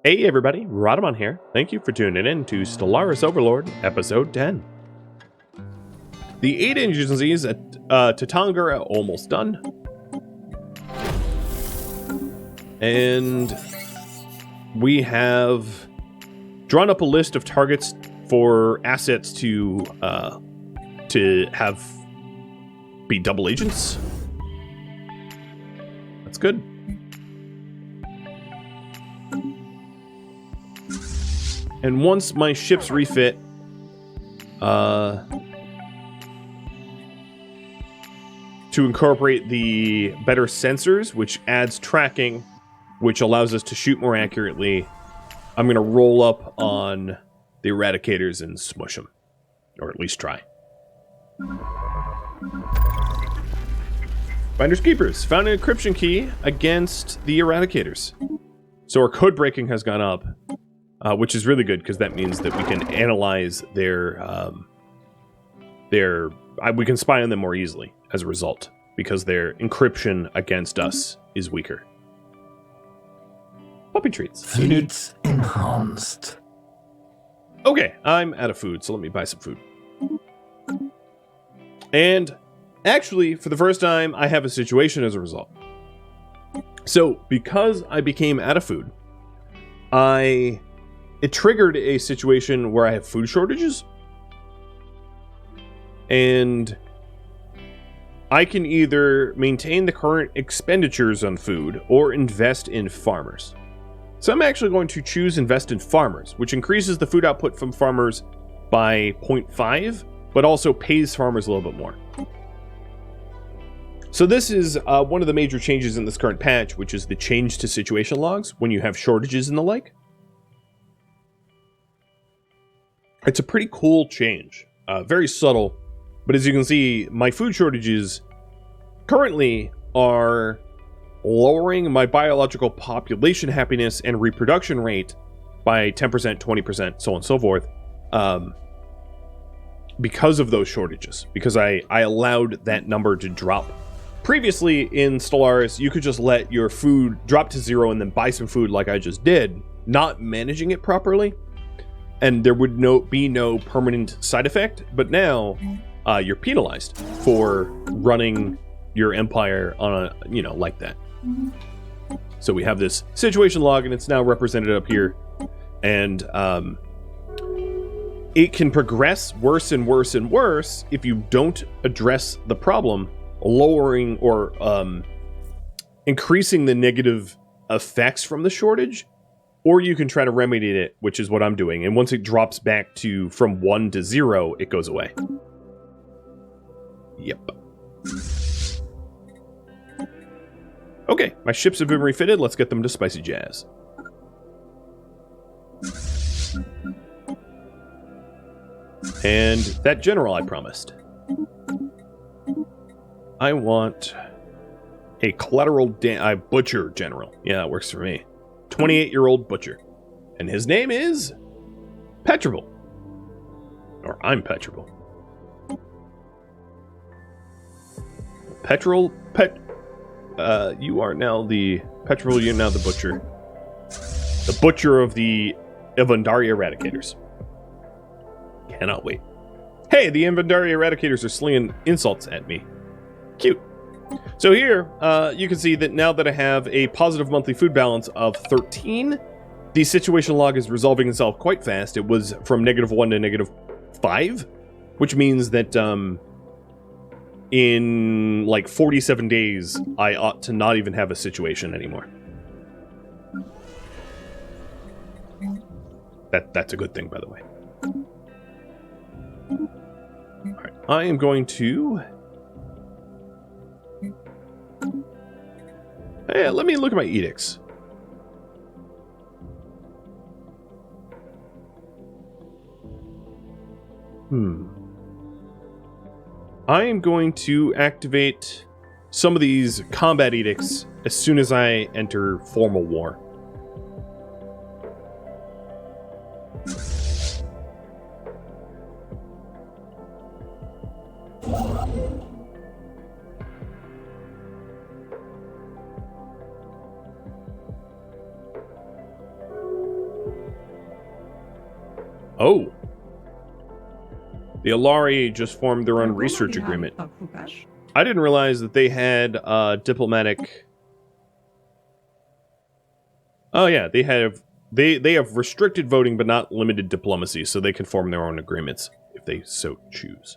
Hey everybody, Rhadamant here. Thank you for tuning in to Stellaris Overlord, Episode 10. The 8 agencies at Tatanga are almost done. And we have drawn up a list of targets for assets to have be double agents. That's good. And once my ships refit, to incorporate the better sensors, which adds tracking, which allows us to shoot more accurately, I'm going to roll up on the Eradicators and smush them. Or at least try. Finders Keepers found an encryption key against the Eradicators. So our code breaking has gone up. Which is really good because that means that we can analyze we can spy on them more easily as a result because their encryption against us is weaker. Puppy treats. Fleets enhanced. Okay, I'm out of food, so let me buy some food. And actually, for the first time, I have a situation as a result. So, because I became out of food, it triggered a situation where I have food shortages. And I can either maintain the current expenditures on food or invest in farmers. So I'm actually going to choose invest in farmers, which increases the food output from farmers by 0.5, but also pays farmers a little bit more. So this is one of the major changes in this current patch, which is the change to situation logs when you have shortages and the like. It's a pretty cool change, very subtle, but as you can see, my food shortages currently are lowering my biological population happiness and reproduction rate by 10%, 20%, so on and so forth, because of those shortages, because I allowed that number to drop. Previously in Stellaris, you could just let your food drop to 0 and then buy some food like I just did, not managing it properly. And there would be no permanent side effect, but now you're penalized for running your empire on a, like that. So we have this situation log, and it's now represented up here, and it can progress worse and worse and worse if you don't address the problem, lowering or increasing the negative effects from the shortage. Or you can try to remedy it, which is what I'm doing. And once it drops back to from 1 to 0, it goes away. Yep. Okay, my ships have been refitted. Let's get them to Spicy Jazz. And that general I promised. I want a collateral butcher general. Yeah, it works for me. 28-year-old butcher. And his name is Petrable. Or I'm Petrable. You are now the Petrable, you're now the butcher. The butcher of the Invendari Eradicators. Cannot wait. Hey, the Invendari Eradicators are slinging insults at me. Cute. So here, you can see that now that I have a positive monthly food balance of 13, the situation log is resolving itself quite fast. It was from -1 to -5, which means that in like 47 days, I ought to not even have a situation anymore. That's a good thing, by the way. All right, I am going to... Hey, let me look at my edicts. I am going to activate some of these combat edicts as soon as I enter formal war. Oh. The Alari just formed their own research agreement. I didn't realize that they had diplomatic... Oh yeah, they have restricted voting but not limited diplomacy, so they can form their own agreements if they so choose.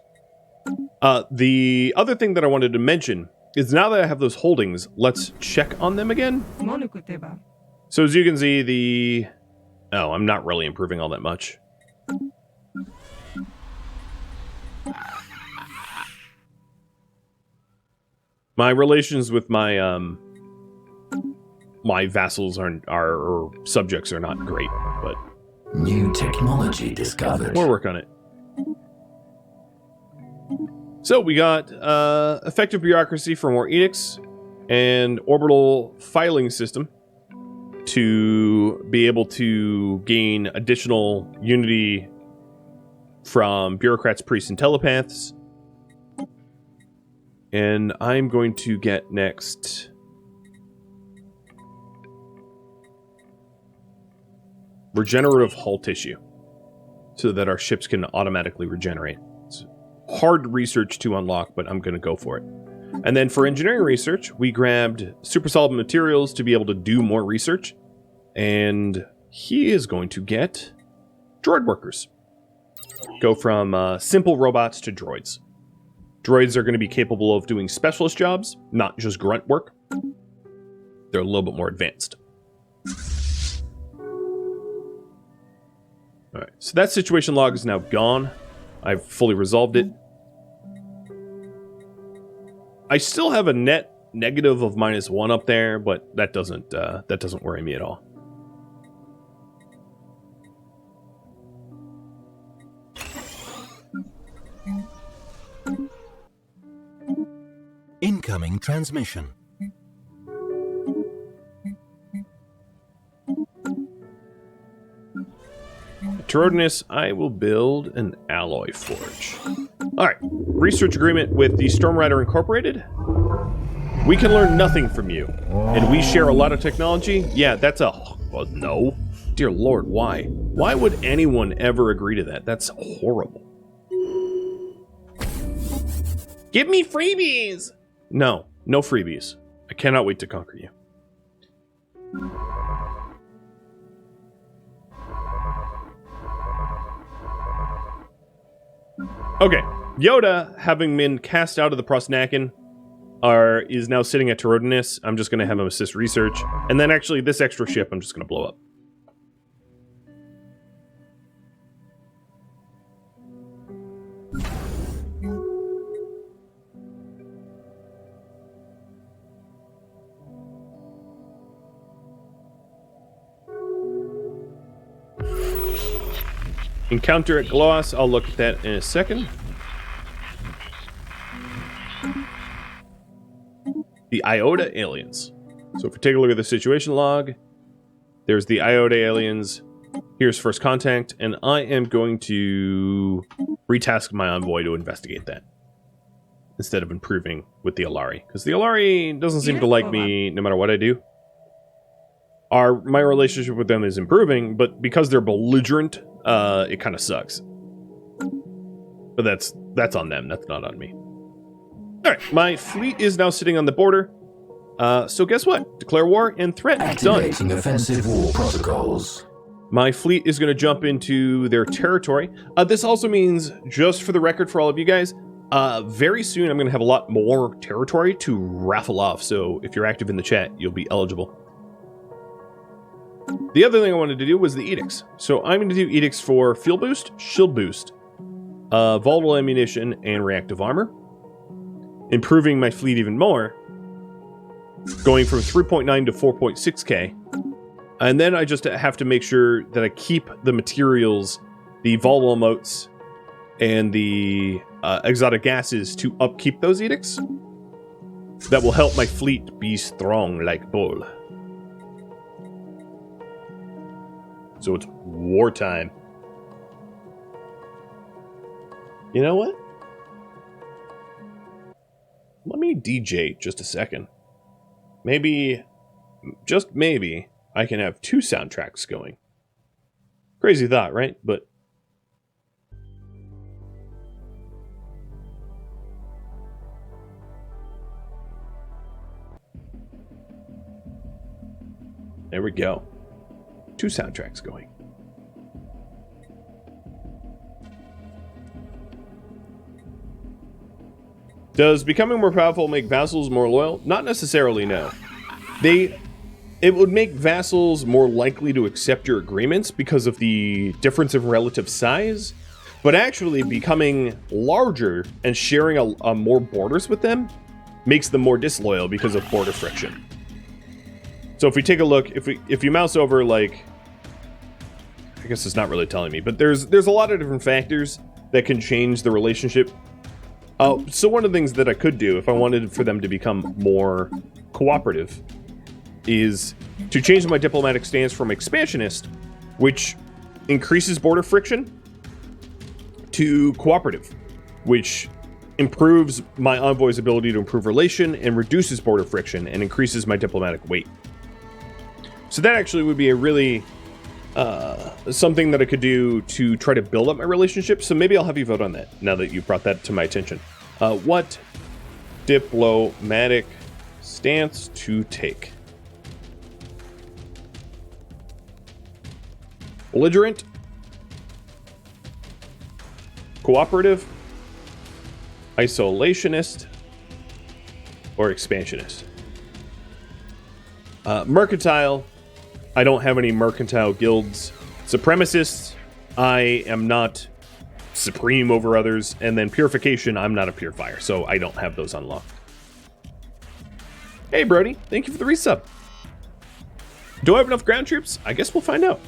The other thing that I wanted to mention is now that I have those holdings, let's check on them again. So as you can see, oh, I'm not really improving all that much. My relations with my my vassals or subjects are not great, but new technology discovered. We'll work on it. So we got effective bureaucracy for more edicts and orbital filing system to be able to gain additional unity from bureaucrats, priests, and telepaths. And I'm going to get next regenerative hull tissue so that our ships can automatically regenerate. It's hard research to unlock, but I'm going to go for it. And then for engineering research, we grabbed super solid materials to be able to do more research. And he is going to get droid workers. Go from simple robots to droids. Droids are going to be capable of doing specialist jobs, not just grunt work. They're a little bit more advanced. Alright, so that situation log is now gone. I've fully resolved it. I still have a net negative of -1 up there, but that doesn't worry me at all. Incoming transmission. Torodanus, I will build an alloy forge. Alright, research agreement with the Storm Rider Incorporated. We can learn nothing from you, and we share a lot of technology. Yeah, that's a... Well, no. Dear Lord, why? Why would anyone ever agree to that? That's horrible. Give me freebies! No, no freebies. I cannot wait to conquer you. Okay, Yoda, having been cast out of the Prosnakin, is now sitting at Torodanus. I'm just going to have him assist research. And then actually, this extra ship, I'm just going to blow up. Encounter at Gloss, I'll look at that in a second. The Iota aliens. So if we take a look at the situation log, there's the Iota aliens. Here's first contact, and I am going to retask my envoy to investigate that instead of improving with the Alari, because the Alari doesn't seem to like me no matter what I do. My relationship with them is improving, but because they're belligerent, it kind of sucks. But that's on them. That's not on me. All right, my fleet is now sitting on the border. So guess what? Declare war and threat. Activating Done. offensive war protocols. My fleet is going to jump into their territory. This also means, just for the record for all of you guys, very soon I'm going to have a lot more territory to raffle off. So if you're active in the chat, you'll be eligible. The other thing I wanted to do was the edicts. So I'm going to do edicts for field boost, shield boost, volatile ammunition, and reactive armor. Improving my fleet even more. Going from 3.9 to 4.6k. And then I just have to make sure that I keep the materials, the volatile emotes, and the exotic gases to upkeep those edicts. That will help my fleet be strong like bull. So it's wartime. You know what? Let me DJ just a second. Maybe, just maybe, I can have 2 soundtracks going. Crazy thought, right? But There we go. 2 soundtracks going. Does becoming more powerful make vassals more loyal? Not necessarily, no. It would make vassals more likely to accept your agreements because of the difference of relative size, but actually becoming larger and sharing a more borders with them makes them more disloyal because of border friction. So if we take a look, if you mouse over, like, I guess it's not really telling me, but there's a lot of different factors that can change the relationship. So one of the things that I could do if I wanted for them to become more cooperative is to change my diplomatic stance from expansionist, which increases border friction, to cooperative, which improves my envoy's ability to improve relation and reduces border friction and increases my diplomatic weight. So that actually would be a really something that I could do to try to build up my relationship. So maybe I'll have you vote on that now that you brought that to my attention. What diplomatic stance to take? Belligerent, cooperative, isolationist, or expansionist? Mercantile. I don't have any mercantile guilds. Supremacists. I am not supreme over others. And then purification. I'm not a purifier, so I don't have those unlocked. Hey, Brody. Thank you for the resub. Do I have enough ground troops? I guess we'll find out.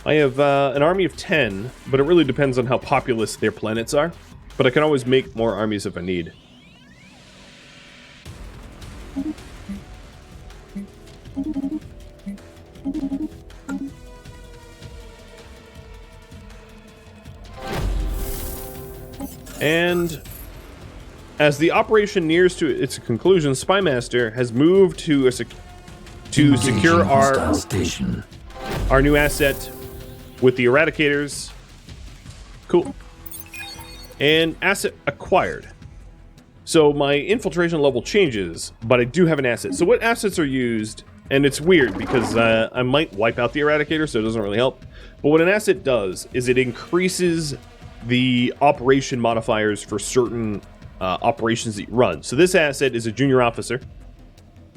I have an army of 10, but it really depends on how populous their planets are. But I can always make more armies if I need. And as the operation nears to its conclusion, Spymaster has moved to secure our new asset with the Eradicators. Cool. And asset acquired. So my infiltration level changes, but I do have an asset. So what assets are used? And it's weird because I might wipe out the Eradicator, so it doesn't really help. But what an asset does is it increases the operation modifiers for certain operations that you run. So this asset is a junior officer.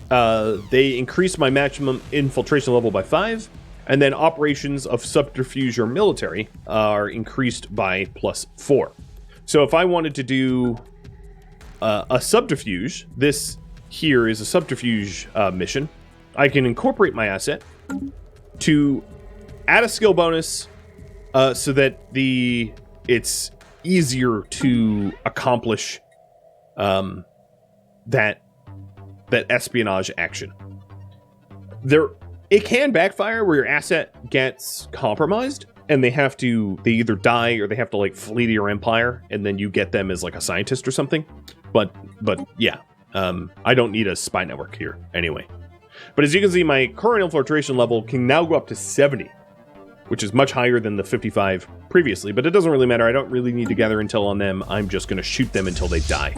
They increase my maximum infiltration level by 5. And then operations of subterfuge or military are increased by +4. So if I wanted to do a subterfuge, this here is a subterfuge mission, I can incorporate my asset to add a skill bonus so that it's easier to accomplish that espionage action. It can backfire where your asset gets compromised and they either die or they have to like flee to your empire and then you get them as like a scientist or something. But yeah, I don't need a spy network here anyway. But as you can see, my current infiltration level can now go up to 70, which is much higher than the 55 previously, but it doesn't really matter. I don't really need to gather intel on them. I'm just going to shoot them until they die.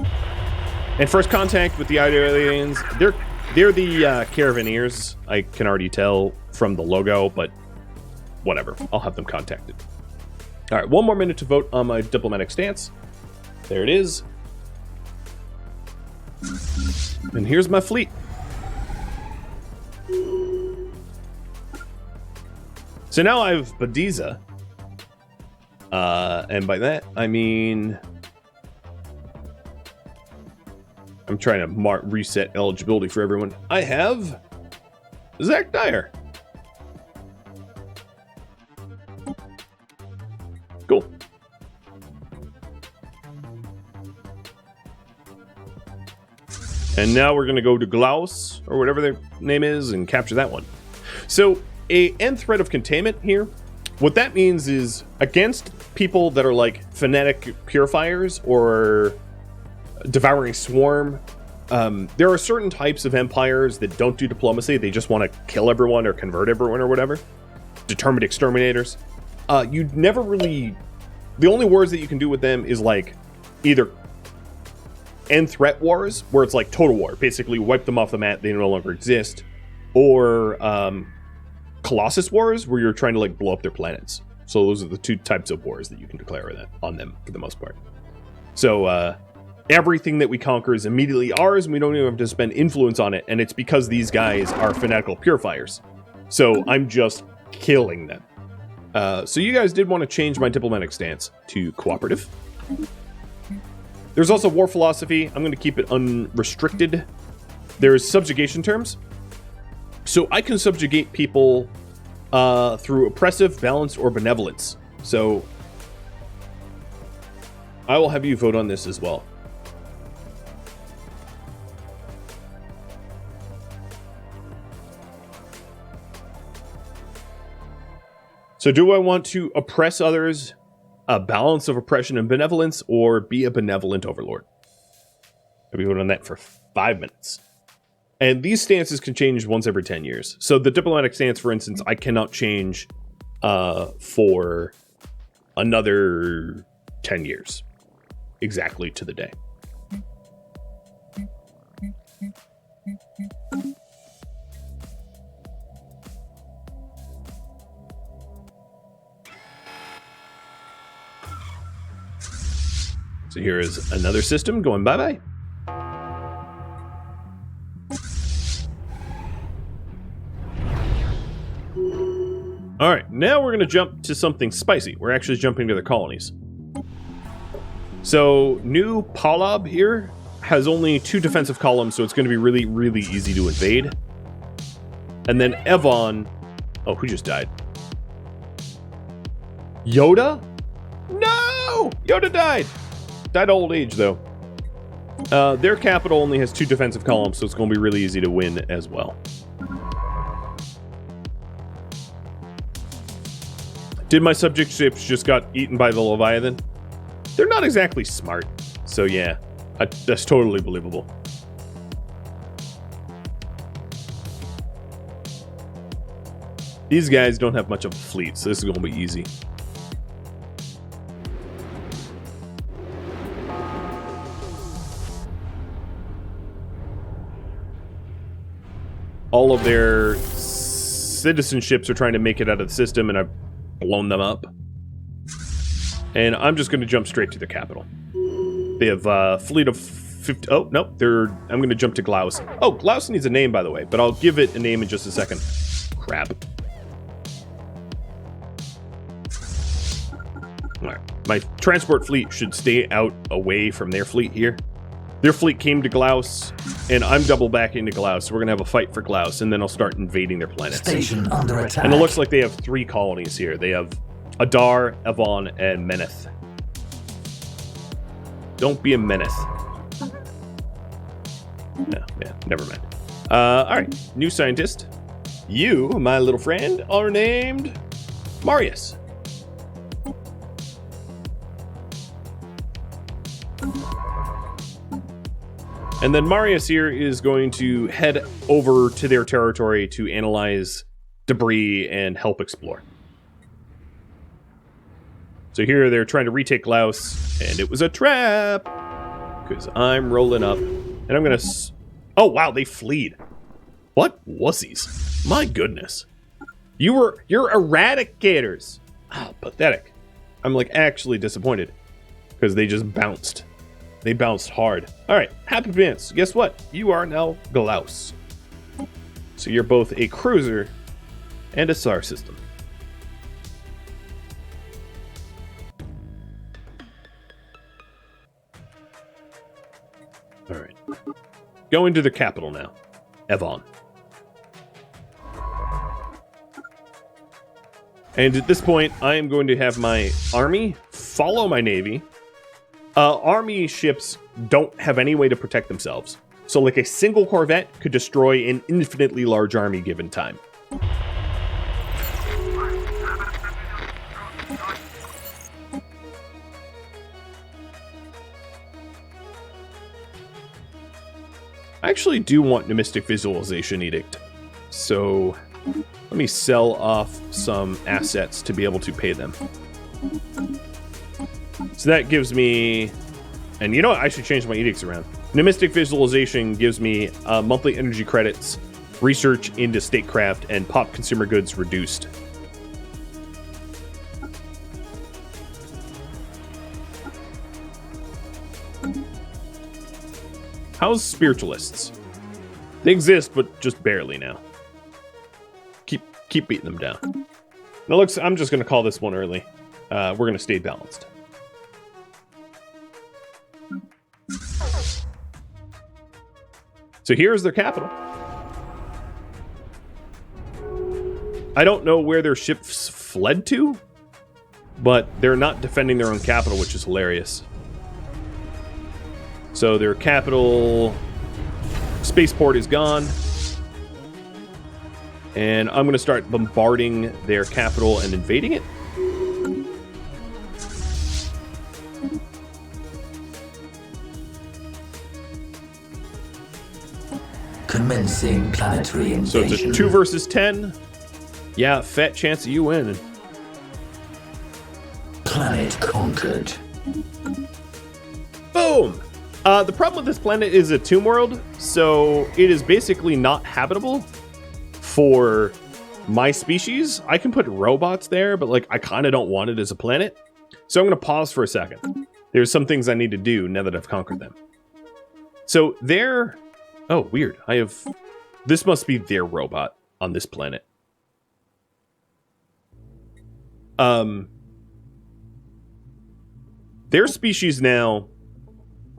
And first contact with the aliens, they're the Caravanneers. I can already tell from the logo, but whatever. I'll have them contacted. All right, one more minute to vote on my diplomatic stance. There it is. And here's my fleet. So now I have Badiza. And by that, I mean... I'm trying to reset eligibility for everyone. I have Zach Dyer. Cool. And now we're going to go to Glaus, or whatever their name is, and capture that one. So, a end threat of containment here. What that means is, against people that are like Fanatic Purifiers or Devouring Swarm, there are certain types of empires that don't do diplomacy. They just want to kill everyone or convert everyone or whatever. Determined exterminators. You'd never really... The only wars that you can do with them is like either end threat wars, where it's like total war. Basically wipe them off the map, they no longer exist. or Colossus Wars, where you're trying to like blow up their planets. So those are the two types of wars that you can declare on them for the most part. So everything that we conquer is immediately ours, and we don't even have to spend influence on it, and it's because these guys are fanatical purifiers. So I'm just killing them. So you guys did want to change my diplomatic stance to cooperative. There's also war philosophy. I'm going to keep it unrestricted. There's subjugation terms. So I can subjugate people through oppressive, balanced, or benevolence. So I will have you vote on this as well. So do I want to oppress others, a balance of oppression and benevolence, or be a benevolent overlord? Have you voted on that for 5 minutes? And these stances can change once every 10 years. So the diplomatic stance, for instance, I cannot change for another 10 years. Exactly to the day. So here is another system going bye-bye. All right, now we're going to jump to something spicy. We're actually jumping to the colonies. So new Palab here has only 2 defensive columns, so it's going to be really, really easy to invade. And then Evon... Oh, who just died? Yoda? No! Yoda died! Died of old age, though. Their capital only has 2 defensive columns, so it's going to be really easy to win as well. Did my subject ships just got eaten by the Leviathan? They're not exactly smart, so yeah, that's totally believable. These guys don't have much of a fleet, so this is going to be easy. All of their citizenships are trying to make it out of the system, and I've blown them up. And I'm just going to jump straight to the capital. They have a fleet of 50... Oh, no, I'm going to jump to Glaus. Oh, Glaus needs a name, by the way, but I'll give it a name in just a second. Crap. Alright, my transport fleet should stay out away from their fleet here. Their fleet came to Glaus, and I'm double back into Glaus, so we're going to have a fight for Glaus, and then I'll start invading their planets. Station under attack. And it looks like they have 3 colonies here. They have Adar, Evon, and Meneth. Don't be a Meneth. No, yeah, never mind. Alright, new scientist. You, my little friend, are named Marius. And then Marius here is going to head over to their territory to analyze debris and help explore. So here they're trying to retake Glaus, and it was a trap! Because I'm rolling up, and I'm gonna... Oh, wow, they fleed. What wussies? My goodness. You're eradicators! Oh, pathetic. I'm, like, actually disappointed. Because they just bounced. They bounced hard. Alright, happy pants. Guess what? You are now Glaus. So you're both a cruiser and a SAR system. Alright. Go into the capital now. Evon. And at this point, I am going to have my army follow my navy. Army ships don't have any way to protect themselves. So like a single Corvette could destroy an infinitely large army given time. I actually do want Numismatic Visualization Edict. So let me sell off some assets to be able to pay them. So that gives me, and you know what, I should change my edicts around. Numismatic Visualization gives me monthly energy credits research into statecraft, and pop consumer goods reduced. How's spiritualists? They exist, but just barely now. Keep beating them down. Now, looks, I'm just going to call this one early. We're going to stay balanced. So here's their capital. I don't know where their ships fled to, but they're not defending their own capital, which is hilarious. So their capital spaceport is gone. And I'm going to start bombarding their capital and invading it. Commencing planetary invasion. So it's a 2 versus 10. Yeah, fat chance of you winning. Planet conquered. Boom! The problem with this planet is a tomb world, so it is basically not habitable for my species. I can put robots there, but like I kind of don't want it as a planet. So I'm going to pause for a second. There's some things I need to do now that I've conquered them. So there... Oh, weird. I have... This must be their robot on this planet. Their species now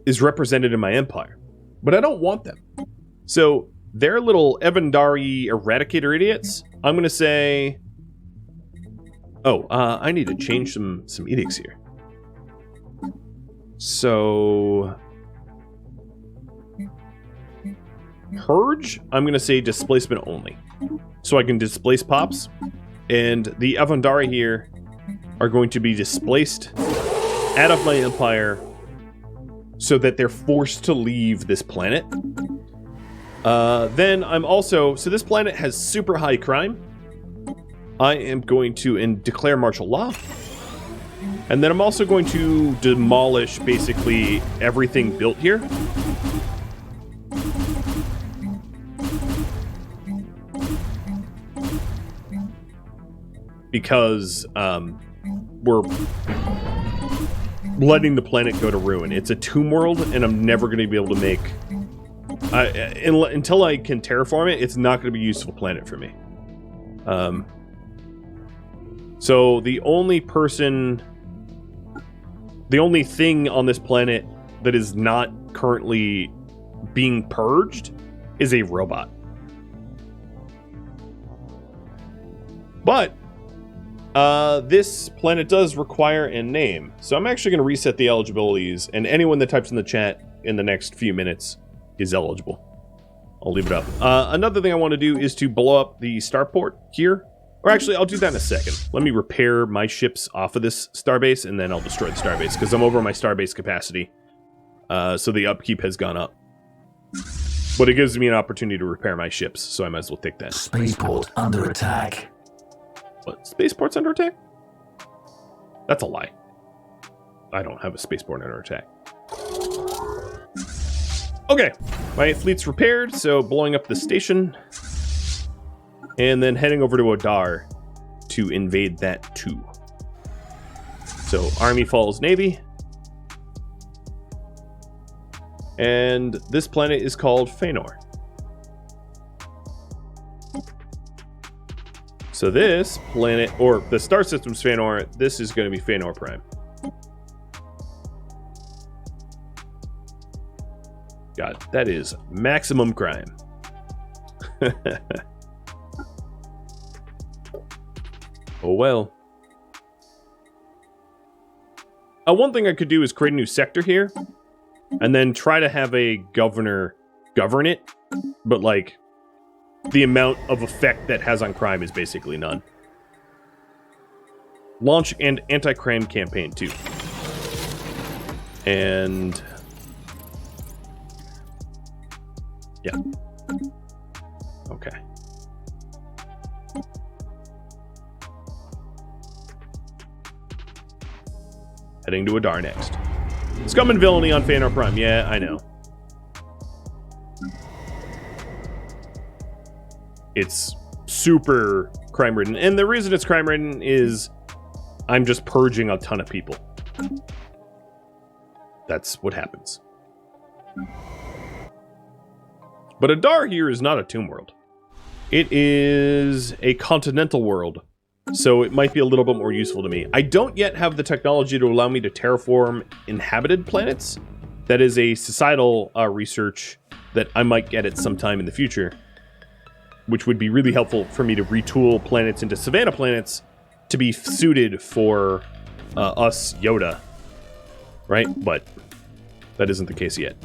is represented in my empire, but I don't want them. So their little Evandari Eradicator idiots, I'm going to say... Oh, I need to change some edicts here. So... Purge, I'm going to say displacement only. So I can displace pops. And the Evandari here are going to be displaced out of my empire so that they're forced to leave this planet. Then I'm also... So this planet has super high crime. I am going to declare martial law. And then I'm also going to demolish basically everything built here. Because we're letting the planet go to ruin. It's a tomb world, and I'm never going to be able to make... until I can terraform it, it's not going to be a useful planet for me. So the only person... The only thing on this planet that is not currently being purged is a robot. But... this planet does require a name, so I'm actually going to reset the eligibilities, and anyone that types in the chat in the next few minutes is eligible. I'll leave it up. Another thing I want to do is to blow up the starport here. Or actually, I'll do that in a second. Let me repair my ships off of this starbase, and then I'll destroy the starbase, because I'm over my starbase capacity. So the upkeep has gone up. But it gives me an opportunity to repair my ships, so I might as well take that. Spaceport under attack. What? Spaceport's under attack? That's a lie. I don't have a spaceport under attack. Okay, my fleet's repaired, so blowing up the station. And then heading over to Odar to invade that too. So, Army follows Navy. And this planet is called Feanor. So this planet, or the star system's Feanor, this is going to be Feanor Prime. God, that is maximum crime. Oh well. One thing I could do is create a new sector here, and then try to have a governor govern it, but like, the amount of effect that has on crime is basically none. Launch an anti-crime campaign too. And... yeah. Okay. Heading to Odar next. Scum and villainy on Feanor Prime. Yeah, I know. it's super crime-ridden. And the reason it's crime-ridden is I'm just purging a ton of people. That's what happens. But Adar here is not a tomb world. It is a continental world, so it might be a little bit more useful to me. I don't yet have the technology to allow me to terraform inhabited planets. That is a societal research that I might get at some time in the future, which would be really helpful for me to retool planets into savanna planets to be suited for us Yoda, right? But that isn't the case yet.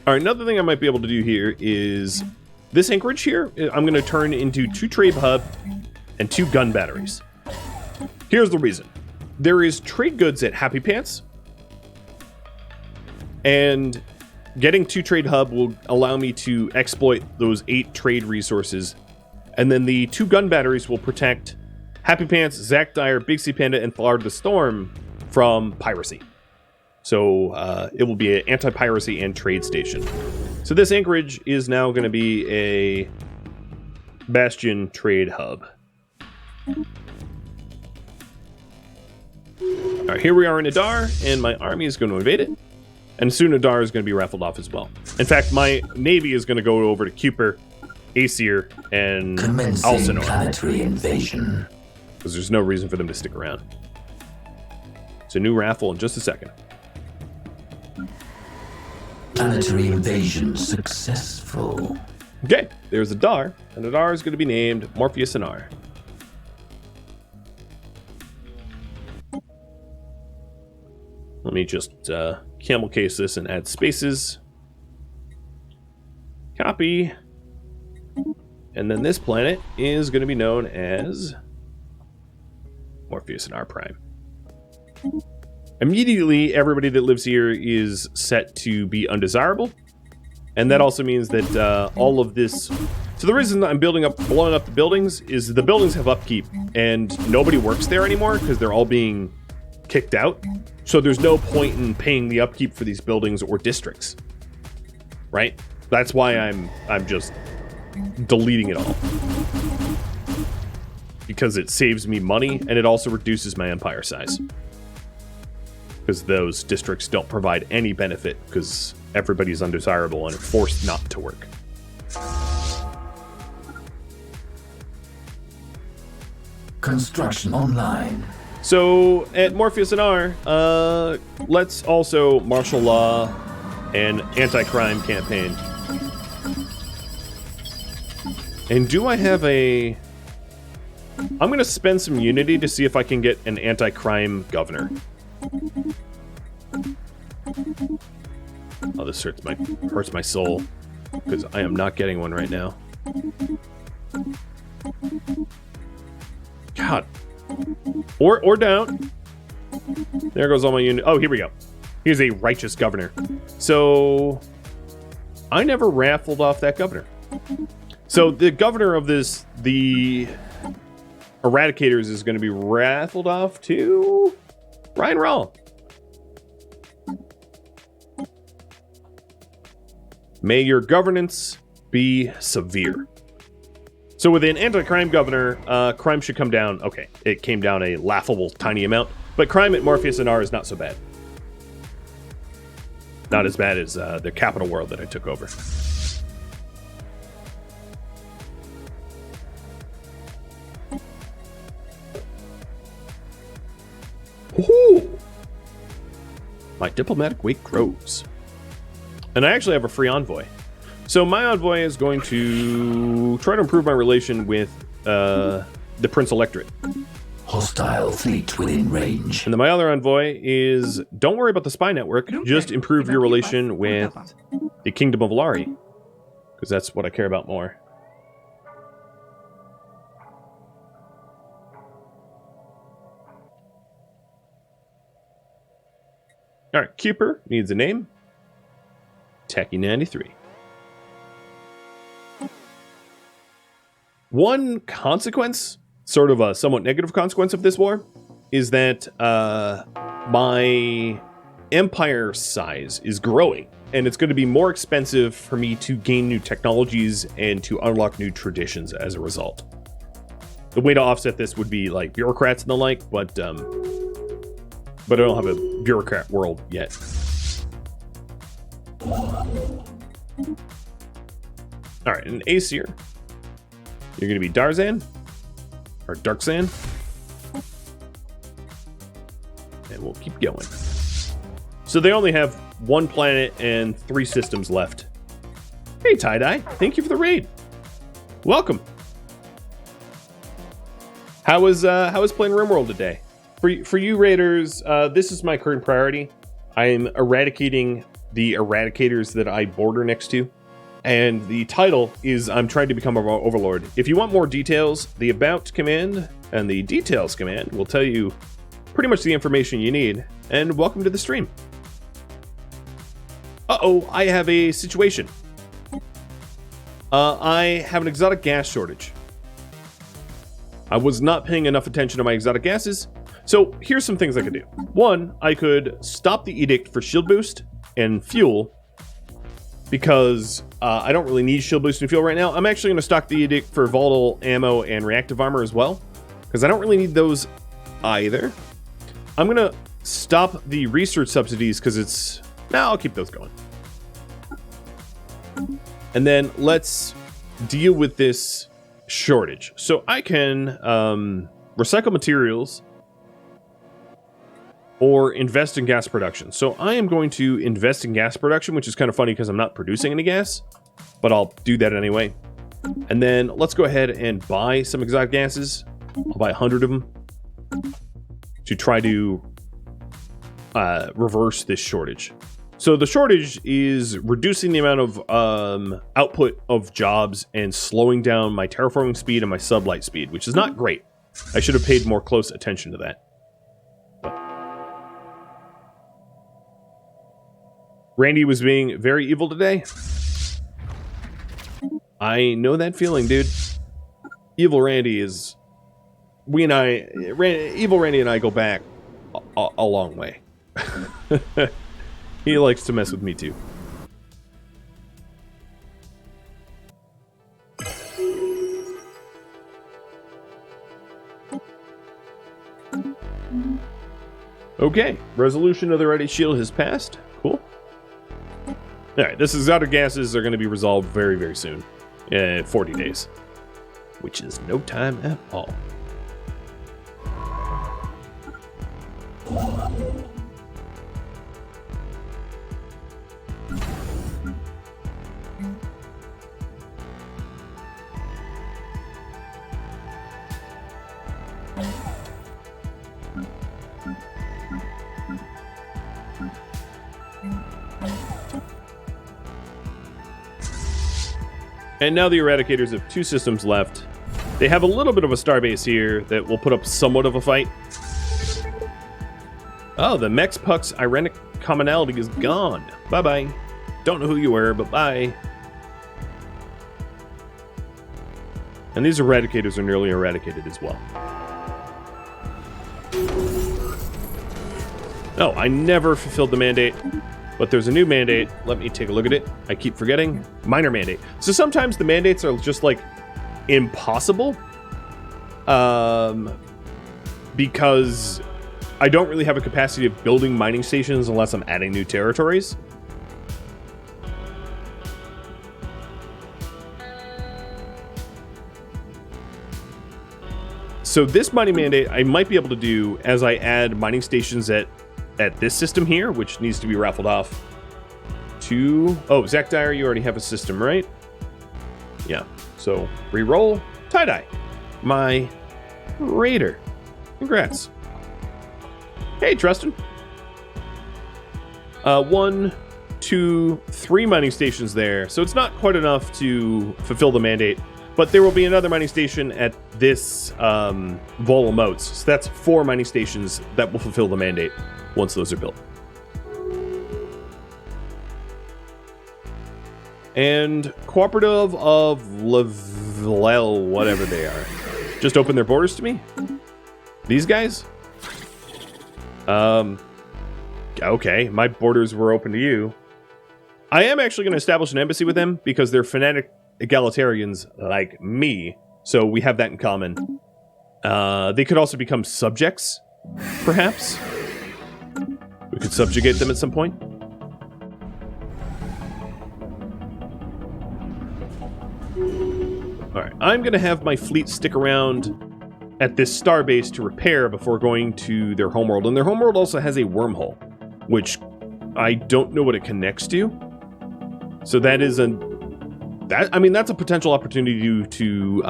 All right, another thing I might be able to do here is this anchorage here, I'm going to turn into 2 trade hub and 2 gun batteries. Here's the reason. There is trade goods at Happy Pants, and getting 2 trade hub will allow me to exploit those 8 trade resources, and then the 2 gun batteries will protect Happy Pants, Zack Dyer, Big C Panda, and Flard the Storm from piracy. So it will be an anti-piracy and trade station. So this anchorage is now going to be a Bastion trade hub. All right, here we are in Adar, and my army is going to invade it. And soon Adar is going to be raffled off as well. In fact, my navy is going to go over to Kuiper, Aesir, and Commencing planetary invasion. Because there's no reason for them to stick around. It's a new raffle in just a second. Planetary invasion successful. Okay, there's Adar, and Adar is going to be named Morpheus Anar. Let me just camel case this and add spaces. Copy. And then this planet is going to be known as Morpheus Anar Prime. Immediately, everybody that lives here is set to be undesirable. And that also means that all of this... So the reason I'm blowing up the buildings is the buildings have upkeep, and nobody works there anymore because they're all being kicked out. So there's no point in paying the upkeep for these buildings or districts, right? That's why I'm just deleting it all, because it saves me money and it also reduces my empire size, because those districts don't provide any benefit because everybody's undesirable and are forced not to work. Construction online. So at Morpheus Anar, let's also martial law and anti-crime campaign. And do I have a... I'm going to spend some unity to see if I can get an anti-crime governor. Oh, this hurts my soul, because I am not getting one right now. God. Or down. There goes all my unit. Oh, here we go. Here's a righteous governor. So I never raffled off that governor. So the governor of this, the Eradicators, is going to be raffled off to Ryan Rawl. May your governance be severe. So with an anti-crime governor, crime should come down. Okay, it came down a laughable tiny amount, but crime at Morpheus Anar is not so bad. Not as bad as the capital world that I took over. Woohoo! My diplomatic weight grows. And I actually have a free envoy. So my envoy is going to try to improve my relation with the Prince Electorate. Hostile fleet within range. And then my other envoy is, don't worry about the spy network, just improve your relation with the Kingdom of Lari. Because that's what I care about more. Alright, Kuiper needs a name. Tacky93. One consequence, sort of a somewhat negative consequence of this war, is that my empire size is growing, and it's going to be more expensive for me to gain new technologies and to unlock new traditions as a result. The way to offset this would be like bureaucrats and the like, but I don't have a bureaucrat world yet. All right, an Aesir. You're going to be Darzan or Darkzan, and we'll keep going. So they only have 1 planet and 3 systems left. Hey, Tie-Dye, thank you for the raid. Welcome. How was playing RimWorld today? For you raiders, this is my current priority. I am eradicating the eradicators that I border next to, and the title is I'm trying to become an overlord. If you want more details, the about command and the details command will tell you pretty much the information you need. And welcome to the stream. Uh-oh, I have a situation. I have an exotic gas shortage. I was not paying enough attention to my exotic gases, so here's some things I could do. 1, I could stop the edict for shield boost and fuel, because I don't really need shield boost and fuel right now. I'm actually going to stock the edict for volatile ammo and reactive armor as well, because I don't really need those either. I'm going to stop the research subsidies because it's... Nah, I'll keep those going. And then let's deal with this shortage. So I can recycle materials or invest in gas production. So I am going to invest in gas production, which is kind of funny because I'm not producing any gas, but I'll do that anyway. And then let's go ahead and buy some exotic gases. I'll buy 100 of them to try to reverse this shortage. So the shortage is reducing the amount of output of jobs and slowing down my terraforming speed and my sublight speed, which is not great. I should have paid more close attention to that. But Randy was being very evil today. I know that feeling, dude. Evil Randy is... Evil Randy and I go back a long way. He likes to mess with me too. Okay, resolution of the ready shield has passed. Cool. Alright, this exotic gases are going to be resolved very, very soon. 40 days. Which is no time at all. And now the Eradicators have 2 systems left. They have a little bit of a starbase here that will put up somewhat of a fight. Oh, the Mex-Puck's ironic commonality is gone. Bye-bye. Don't know who you were, but bye. And these Eradicators are nearly eradicated as well. Oh, I never fulfilled the mandate. But there's a new mandate. Let me take a look at it. I keep forgetting. Minor mandate. So sometimes the mandates are just like impossible. Because I don't really have a capacity of building mining stations unless I'm adding new territories. So this mining mandate I might be able to do as I add mining stations at this system here, which needs to be raffled off to... Oh, Zach Dyer, you already have a system, right? Yeah. So, re-roll. Tie-Dye. My raider. Congrats. Hey, Tristan. 1, 2, 3 mining stations there. So it's not quite enough to fulfill the mandate. But there will be another mining station at this Volatile Moats. So that's 4 mining stations that will fulfill the mandate once those are built. And Cooperative of Level, whatever they are, just open their borders to me. These guys? I Okay, my borders were open to you. I am actually going to establish an embassy with them because they're fanatic egalitarians like me. So we have that in common. They could also become subjects, perhaps. We could subjugate them at some point. Alright, I'm going to have my fleet stick around at this starbase to repair before going to their homeworld. And their homeworld also has a wormhole, which I don't know what it connects to. So that is that's a potential opportunity to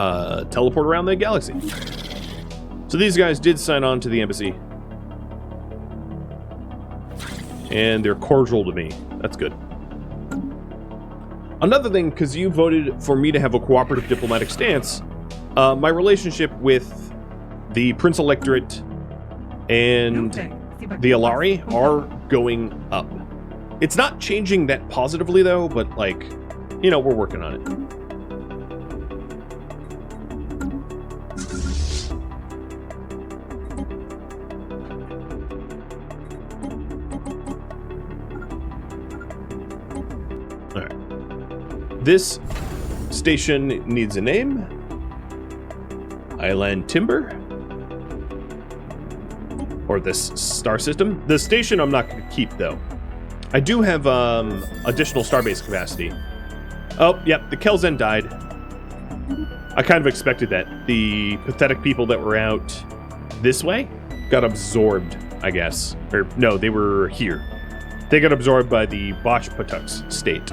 teleport around the galaxy. So these guys did sign on to the embassy. And they're cordial to me. That's good. Another thing, because you voted for me to have a cooperative diplomatic stance, my relationship with the Prince Electorate and the Alari are going up. It's not changing that positively, though, but, like, you know, we're working on it. This station needs a name. Island Timber. Or this star system. The station I'm not going to keep, though. I do have additional starbase capacity. Oh, yep, the Kelzen died. I kind of expected that. The pathetic people that were out this way got absorbed, I guess. Or, no, they were here. They got absorbed by the Bosch-Patuk's state.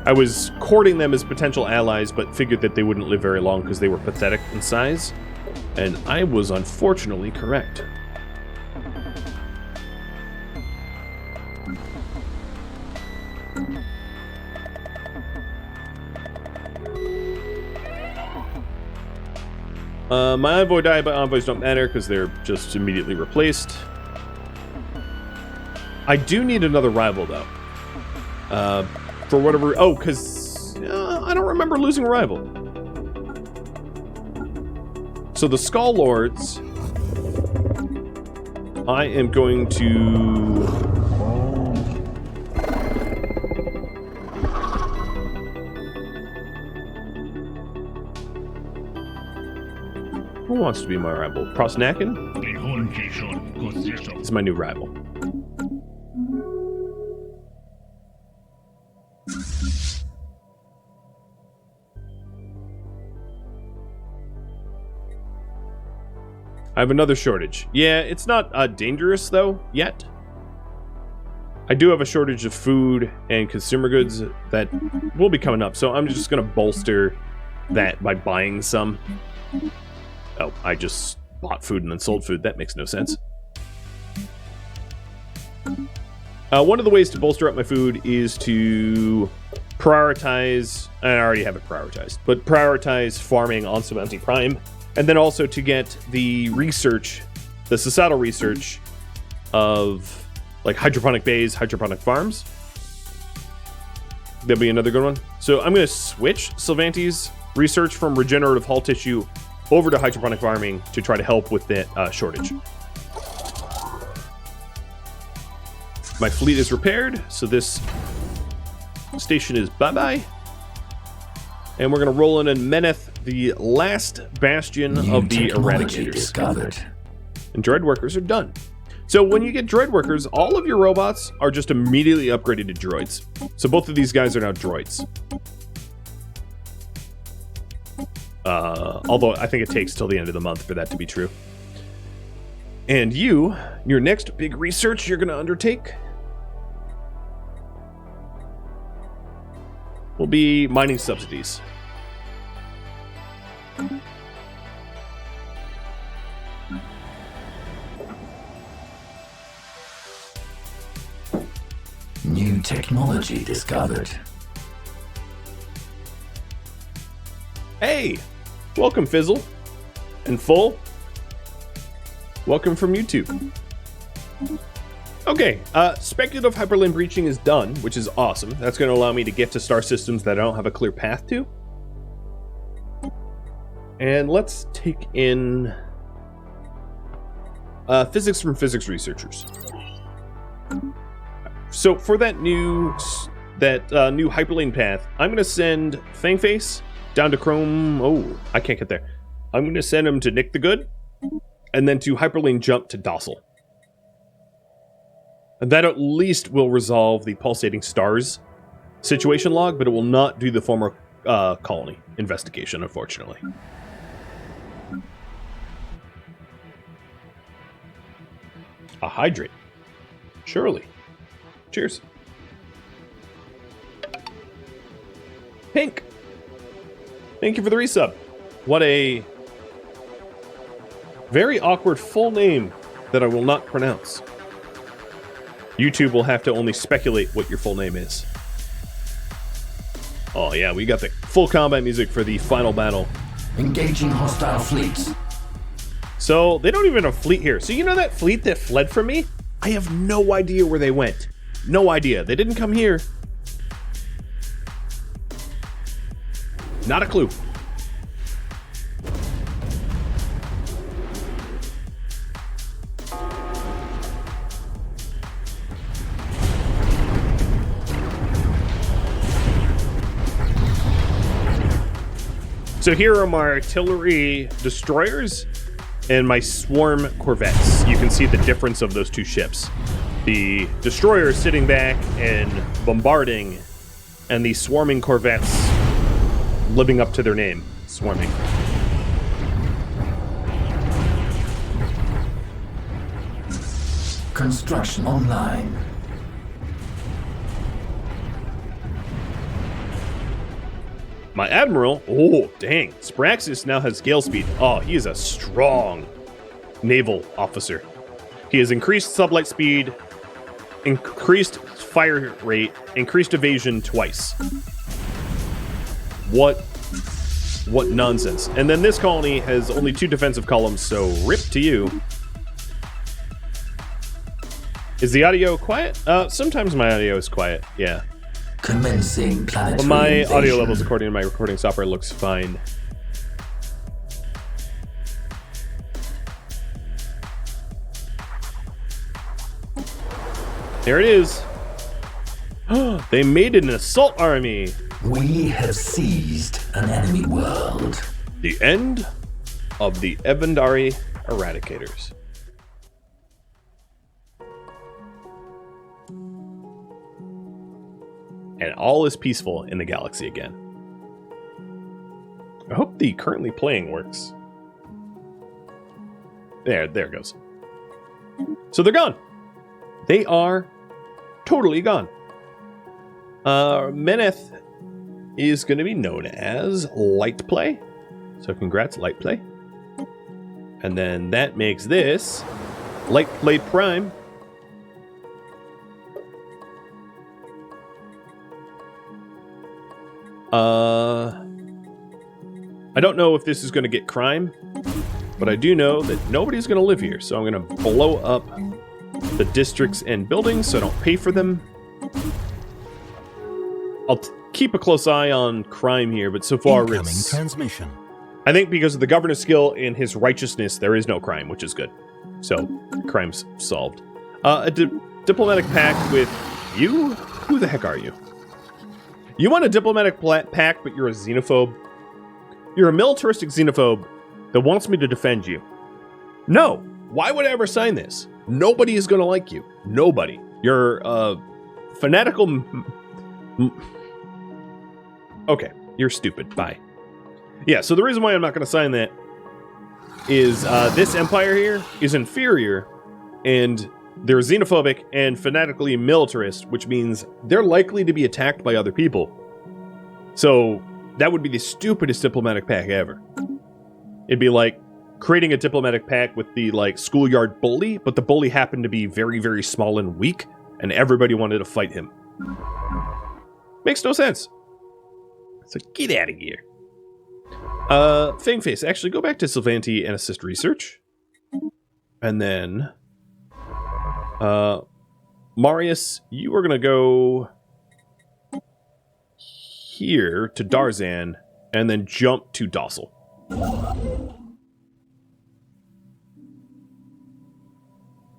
I was courting them as potential allies, but figured that they wouldn't live very long because they were pathetic in size. And I was unfortunately correct. My envoy died, but envoys don't matter because they're just immediately replaced. I do need another rival, though. For whatever... Oh, because I don't remember losing a rival. So the Skull Lords... I am going to... Who wants to be my rival? Prosnakin? Is my new rival. I have another shortage. Yeah, it's not dangerous, though, yet. I do have a shortage of food and consumer goods that will be coming up, so I'm just going to bolster that by buying some. Oh, I just bought food and then sold food. That makes no sense. One of the ways to bolster up my food is to prioritize... I already have it prioritized, but prioritize farming on Subjugating Prime. And then also to get the research, the societal research of like hydroponic bays, hydroponic farms. That'll be another good one. So I'm going to switch Sylvantes research from regenerative hull tissue over to hydroponic farming to try to help with that shortage. My fleet is repaired, so this station is bye-bye. And we're going to roll in and Meneth, the last bastion of the Eradicators. Discovered. And droid workers are done. So when you get droid workers, all of your robots are just immediately upgraded to droids. So both of these guys are now droids. Although I think it takes till the end of the month for that to be true. And your next big research you're going to undertake will be mining subsidies. New technology discovered. Hey! Welcome, Fizzle. And Full. Welcome from YouTube. Okay, speculative hyperlane breaching is done, which is awesome. That's going to allow me to get to star systems that I don't have a clear path to. And let's take in Physics from physics researchers. So for that new hyperlane path, I'm gonna send Fangface down to Chrome. Oh, I can't get there. I'm gonna send him to Nick the Good, and then to hyperlane jump to Docile. And that at least will resolve the pulsating stars situation log, but it will not do the former colony investigation, unfortunately. A hydrate. Surely. Cheers. Pink. Thank you for the resub. What a very awkward full name that I will not pronounce. YouTube will have to only speculate what your full name is. Oh yeah, we got the full combat music for the final battle. Engaging hostile fleets. So, they don't even have a fleet here. So you know that fleet that fled from me? I have no idea where they went. No idea. They didn't come here. Not a clue. So here are my artillery destroyers and my swarm corvettes. You can see the difference of those two ships. The destroyers sitting back and bombarding, and the swarming corvettes living up to their name, swarming. Construction online. My admiral, oh dang, Spraxis now has gale speed. Oh, he is a strong naval officer. He has increased sublight speed, increased fire rate, increased evasion twice. What nonsense. And then this colony has only 2 defensive columns, so rip to you. Is the audio quiet? Sometimes my audio is quiet, yeah. Commencing planetary But my invasion. audio levels, according to my recording software, looks fine. There it is. They made an assault army. We have seized an enemy world. The end of the Evandari Eradicators. And all is peaceful in the galaxy again. I hope the currently playing works. There it goes. So they're gone. They are totally gone. Meneth is going to be known as Light Play. So congrats, Light Play. And then that makes this Light Play Prime. I don't know if this is going to get crime, but I do know that nobody's going to live here, so I'm going to blow up the districts and buildings so I don't pay for them. I'll keep a close eye on crime here, but so far Incoming it's... transmission. I think because of the governor's skill and his righteousness, there is no crime, which is good. So, crime's solved. A diplomatic pact with you? Who the heck are you? You want a diplomatic pact, but you're a xenophobe? You're a militaristic xenophobe that wants me to defend you. No! Why would I ever sign this? Nobody is going to like you. Nobody. You're fanatical... Okay, you're stupid. Bye. Yeah, so the reason why I'm not going to sign that is this empire here is inferior, and they're xenophobic and fanatically militarist, which means they're likely to be attacked by other people. So that would be the stupidest diplomatic pact ever. It'd be like creating a diplomatic pact with the schoolyard bully, but the bully happened to be very, very small and weak, and everybody wanted to fight him. Makes no sense. So get out of here. Fangface, actually go back to Sylvanti and assist research. And then Marius, you are gonna go here to Darzan and then jump to Docile.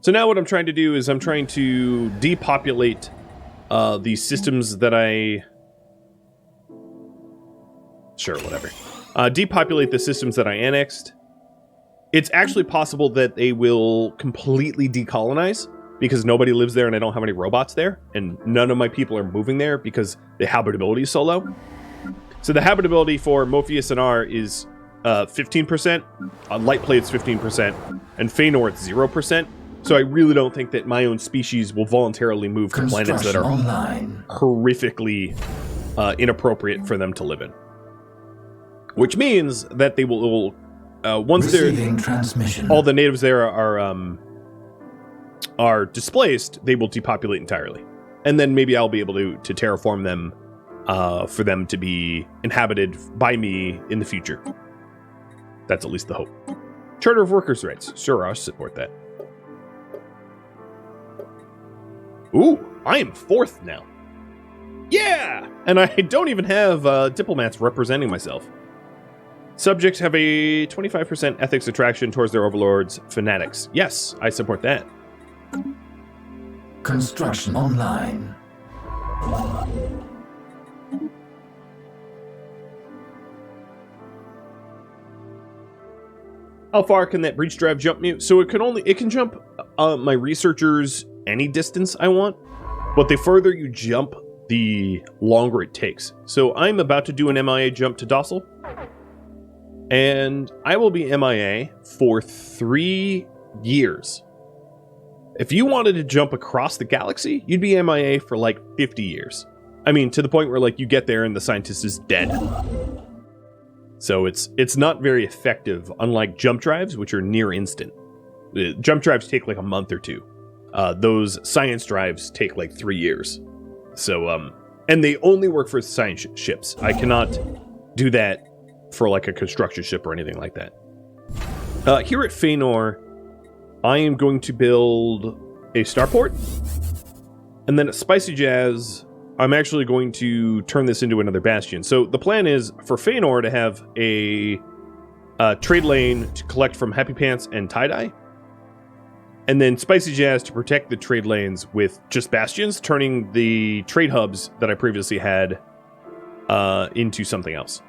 So now what I'm trying to do is I'm trying to depopulate the systems that I... Sure, whatever. Depopulate the systems that I annexed. It's actually possible that they will completely decolonize because nobody lives there and I don't have any robots there, and none of my people are moving there because the habitability is so low. So the habitability for Morpheus and R is 15%, Light Plate's 15%, and Feanor it's 0%. So I really don't think that my own species will voluntarily move to planets that are horrifically inappropriate for them to live in. Which means that they will once they're all the natives there are displaced, they will depopulate entirely, and then maybe I'll be able to terraform them for them to be inhabited by me in the future. That's at least the hope. Charter of Workers' Rights. Sure, I'll support that. Ooh, I am 4th now. Yeah! And I don't even have diplomats representing myself. Subjects have a 25% ethics attraction towards their overlords' fanatics. Yes, I support that. Construction online. How far can that breach drive jump me? So it can jump my researchers any distance I want, but the further you jump, the longer it takes. So I'm about to do an MIA jump to docile, and I will be MIA for 3 years. If you wanted to jump across the galaxy, you'd be MIA for like 50 years. I mean, to the point where like you get there and the scientist is dead. So it's not very effective, unlike jump drives, which are near instant. Jump drives take like a month or 2. Those science drives take like 3 years. So, and they only work for science ships. I cannot do that for like a construction ship or anything like that. Here at Feanor, I am going to build a starport. And then at Spicy Jazz, I'm actually going to turn this into another bastion. So the plan is for Feanor to have a trade lane to collect from Happy Pants and Tie-Dye. And then Spicy Jazz to protect the trade lanes with just bastions, turning the trade hubs that I previously had into something else.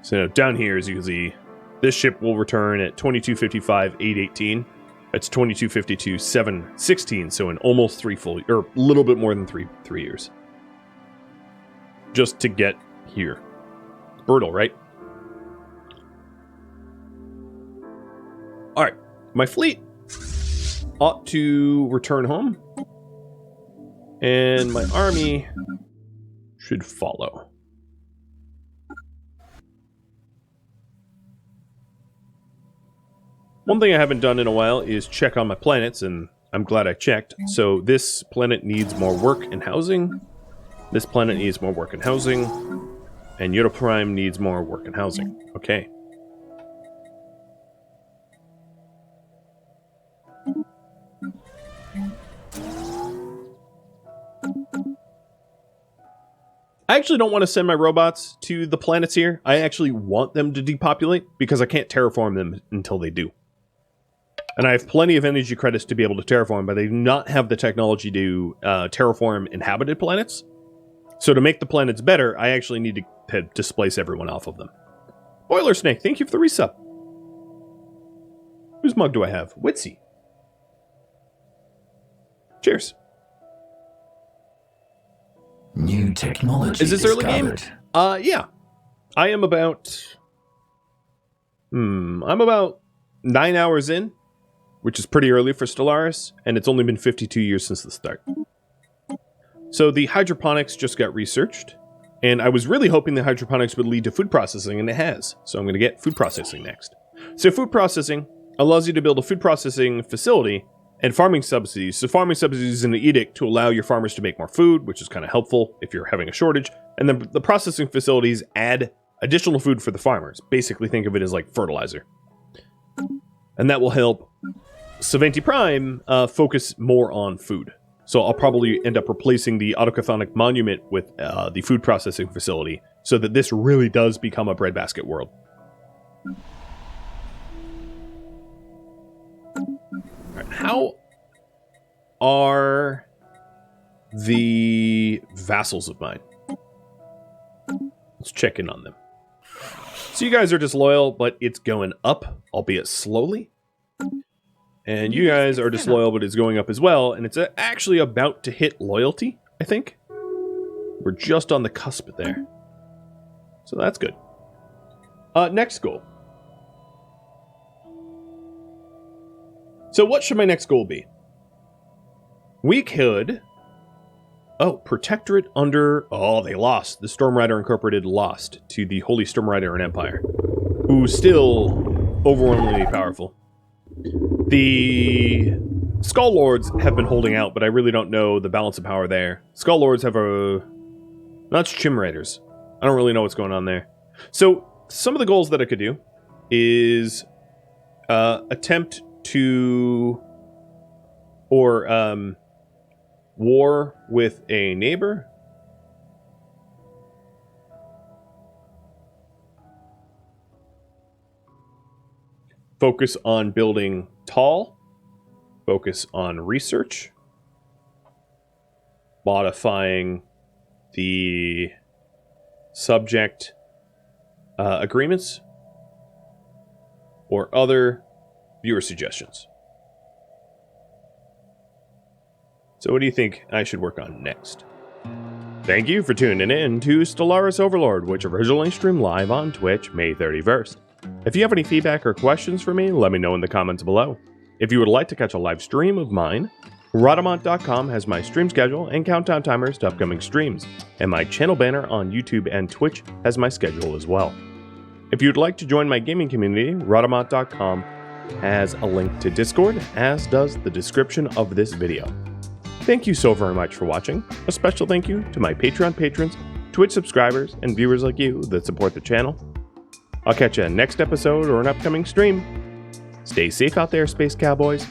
So down here, as you can see, this ship will return at 2255, 818. That's 2252, 716. So in almost 3 full, or a little bit more than three years, just to get here. Brutal, right? All right, my fleet ought to return home, and my army should follow. One thing I haven't done in a while is check on my planets, and I'm glad I checked. So this planet needs more work and housing. This planet needs more work and housing. And Yoda Prime needs more work and housing. Okay. I actually don't want to send my robots to the planets here. I actually want them to depopulate because I can't terraform them until they do. And I have plenty of energy credits to be able to terraform, but they do not have the technology to terraform inhabited planets. So to make the planets better, I actually need to displace everyone off of them. Boiler Snake, thank you for the resub. Whose mug do I have? Witsy. Cheers. New technology. Is this discovered. early game? Yeah. I am about... I'm about 9 hours in, which is pretty early for Stellaris, and it's only been 52 years since the start. So the hydroponics just got researched, and I was really hoping the hydroponics would lead to food processing, and it has. So I'm going to get food processing next. So food processing allows you to build a food processing facility and farming subsidies. So farming subsidies is an edict to allow your farmers to make more food, which is kind of helpful if you're having a shortage. And then the processing facilities add additional food for the farmers. Basically think of it as like fertilizer. And that will help Savanti Prime focus more on food. So I'll probably end up replacing the autochthonic monument with the food processing facility so that this really does become a breadbasket world. Right, how are the vassals of mine? Let's check in on them. So you guys are disloyal, but it's going up, albeit slowly. And you guys are disloyal, but it's going up as well. And it's actually about to hit loyalty, I think. We're just on the cusp there. So that's good. Next goal. So what should my next goal be? We could... Oh, Protectorate under... Oh, they lost. The Storm Rider Incorporated lost to the Holy Storm Rider and Empire, who's still overwhelmingly powerful. The Skull Lords have been holding out, but I really don't know the balance of power there. Skull Lords have a... That's Chim Raiders. I don't really know what's going on there. So, some of the goals that I could do is attempt to... Or, war with a neighbor. Focus on building tall. Focus on research. Modifying the subject agreements. Or other viewer suggestions. So what do you think I should work on next? Thank you for tuning in to Stellaris Overlord, which originally streamed live on Twitch May 31st. If you have any feedback or questions for me, let me know in the comments below. If you would like to catch a live stream of mine, Rhadamant.com has my stream schedule and countdown timers to upcoming streams, and my channel banner on YouTube and Twitch has my schedule as well. If you'd like to join my gaming community, Rhadamant.com has a link to Discord, as does the description of this video. Thank you so very much for watching. A special thank you to my Patreon patrons, Twitch subscribers, and viewers like you that support the channel. I'll catch you next episode or an upcoming stream. Stay safe out there, Space Cowboys.